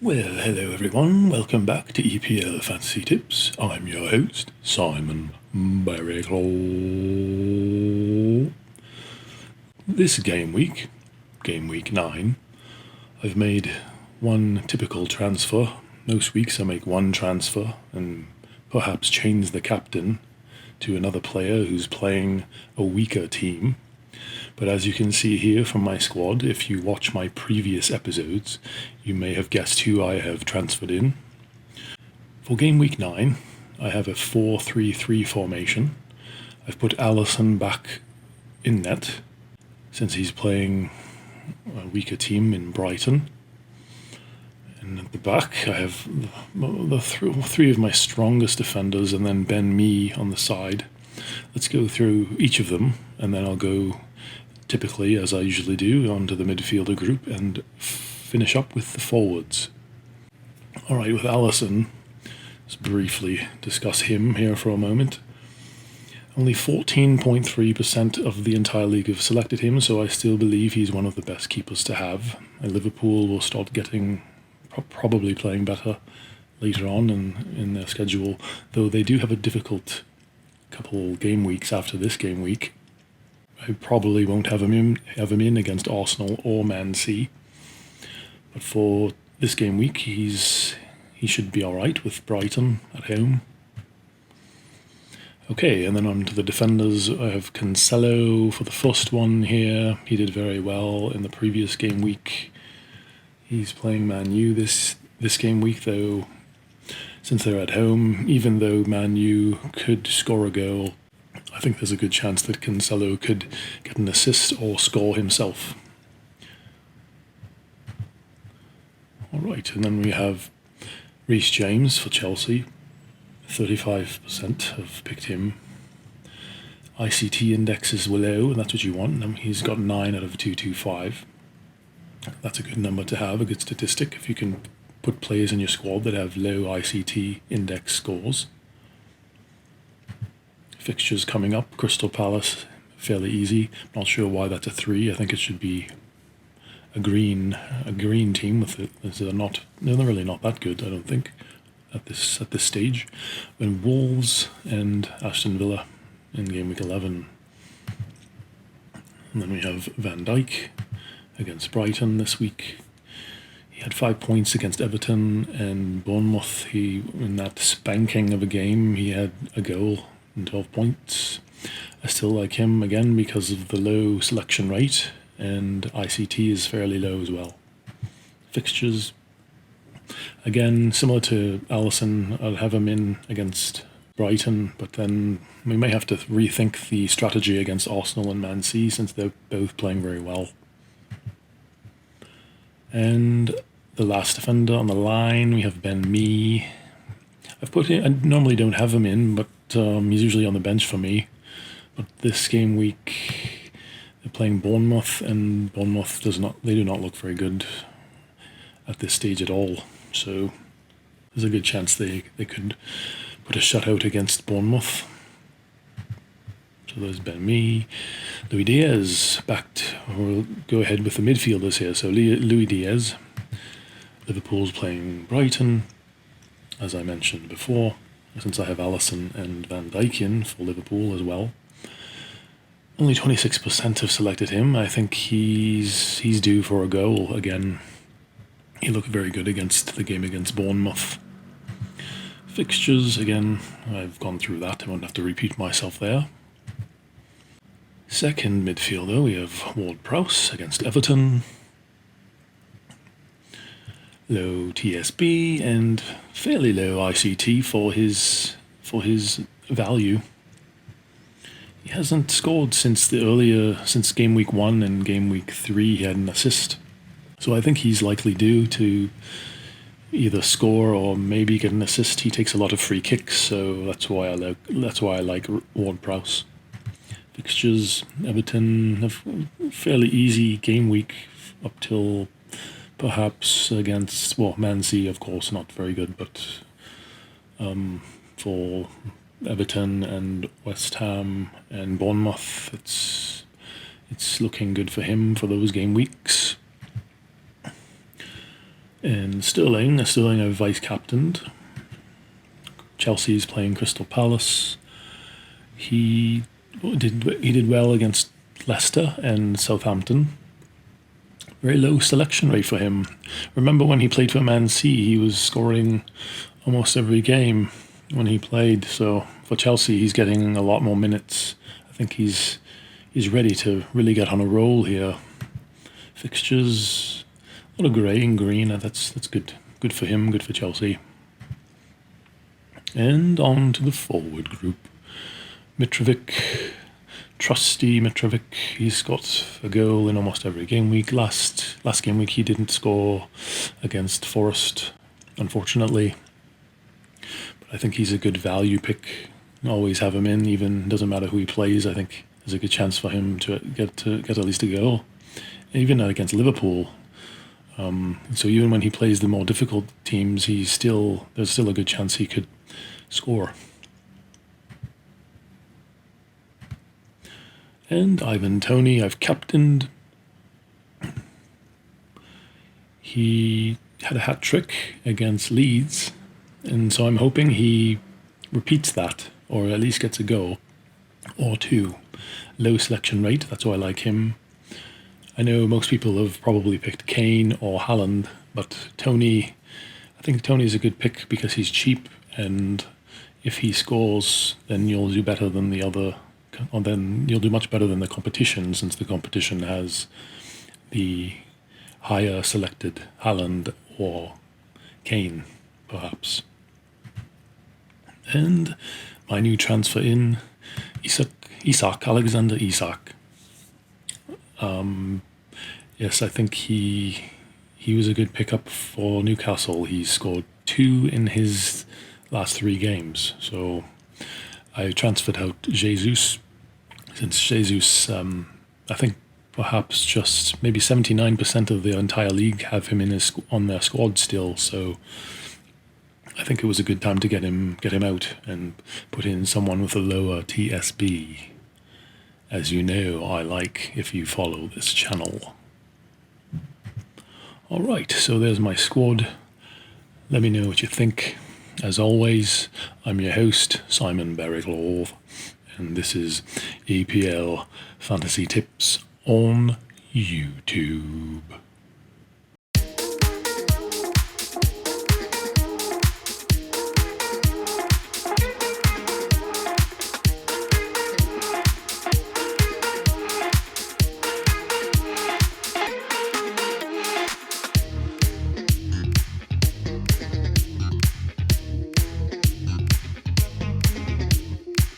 Well, hello everyone, welcome back to EPL Fantasy Tips. I'm your host, Simon Barriclaw. This game week 9, I've made one typical transfer. Most weeks I make one transfer and perhaps change the captain to another player who's playing a weaker team. But as you can see here from my squad, if you watch my previous episodes, you may have guessed who I have transferred in. For game week 9, I have a 4-3-3 formation. I've put Alisson back in net, since he's playing a weaker team in Brighton. And at the back, I have the three of my strongest defenders, and then Ben Mee on the side. Let's go through each of them, and then I'll go, typically, as I usually do, onto the midfielder group and finish up with the forwards. Alright, with Alisson, let's briefly discuss him here for a moment. Only 14.3% of the entire league have selected him, so I still believe he's one of the best keepers to have. And Liverpool will start getting, probably playing better later on in their schedule, though they do have a difficult couple game weeks after this game week. I probably won't have him in against Arsenal or Man City. But for this game week, he should be alright with Brighton at home. Okay, and then on to the defenders. I have Cancelo for the first one here. He did very well in the previous game week. He's playing Man U this game week, though, since they're at home. Even though Man U could score a goal, I think there's a good chance that Cancelo could get an assist or score himself. Alright, and then we have Reece James for Chelsea. 35% have picked him. ICT index is low, and that's what you want. He's got 9 out of 225. That's a good number to have, a good statistic, if you can put players in your squad that have low ICT index scores. Fixtures coming up, Crystal Palace, fairly easy. Not sure why that's a 3. I think it should be a green team with it. They're really not that good, I don't think, at this stage. When Wolves and Aston Villa in game week 11. And then we have Van Dijk against Brighton this week. He had 5 points against Everton and Bournemouth. In that spanking of a game, he had a goal and 12 points. I still like him, again, because of the low selection rate, and ICT is fairly low as well. Fixtures, again, similar to Alisson, I'll have him in against Brighton, but then we may have to rethink the strategy against Arsenal and Man City, since they're both playing very well. And the last defender on the line, we have Ben Mee. I normally don't have him in, but he's usually on the bench for me. But this game week, they're playing Bournemouth, and Bournemouth do not look very good at this stage at all. So there's a good chance they could put a shutout against Bournemouth. So there's Ben Mee. Luis Diaz backed. We'll go ahead with the midfielders here. So Luis Diaz. Liverpool's playing Brighton, as I mentioned before, since I have Alisson and Van Dijk in for Liverpool as well. Only 26% have selected him. I think he's due for a goal again. He looked very good against the game against Bournemouth. Fixtures, again, I've gone through that. I won't have to repeat myself there. Second midfielder, we have Ward-Prowse against Everton. Low TSB and fairly low ICT for his value. He hasn't scored since game week 1 and game week 3 he had an assist. So I think he's likely due to either score or maybe get an assist. He takes a lot of free kicks, so that's why I like Ward-Prowse. Fixtures, Everton have fairly easy game week up till perhaps against, Man City, of course, not very good, but for Everton and West Ham and Bournemouth, it's looking good for him for those game weeks. And Sterling I've vice-captained. Chelsea's playing Crystal Palace. He did well against Leicester and Southampton. Very low selection rate for him. Remember when he played for Man City, he was scoring almost every game when he played. So for Chelsea, he's getting a lot more minutes. I think he's ready to really get on a roll here. Fixtures, a lot of grey and green. That's good. Good for him. Good for Chelsea. And on to the forward group. Mitrovic, trusty Mitrovic. He's got a goal in almost every game week. Last game week he didn't score against Forest, unfortunately. But I think he's a good value pick. Always have him in, even doesn't matter who he plays. I think there's a good chance for him to get at least a goal. Even against Liverpool. So even when he plays the more difficult teams, there's still a good chance he could score. And Ivan Toney, I've captained. He had a hat-trick against Leeds, and so I'm hoping he repeats that, or at least gets a goal or two. Low selection rate, that's why I like him. I know most people have probably picked Kane or Haaland, but Toney, I think Toney's a good pick because he's cheap, and if he scores, then you'll do better than the other, or then you'll do much better than the competition, since the competition has the higher selected Haaland or Kane, perhaps. And my new transfer in, Alexander Isak. Yes, I think he was a good pickup for Newcastle. He scored 2 in his last 3 games. So I transferred out Jesus, since Jesus, I think perhaps just maybe 79% of the entire league have him on their squad still. So I think it was a good time to get him out and put in someone with a lower TSB. As you know, I like if you follow this channel. Alright, so there's my squad. Let me know what you think. As always, I'm your host, Simon Berriclaw, and this is EPL Fantasy Tips on YouTube.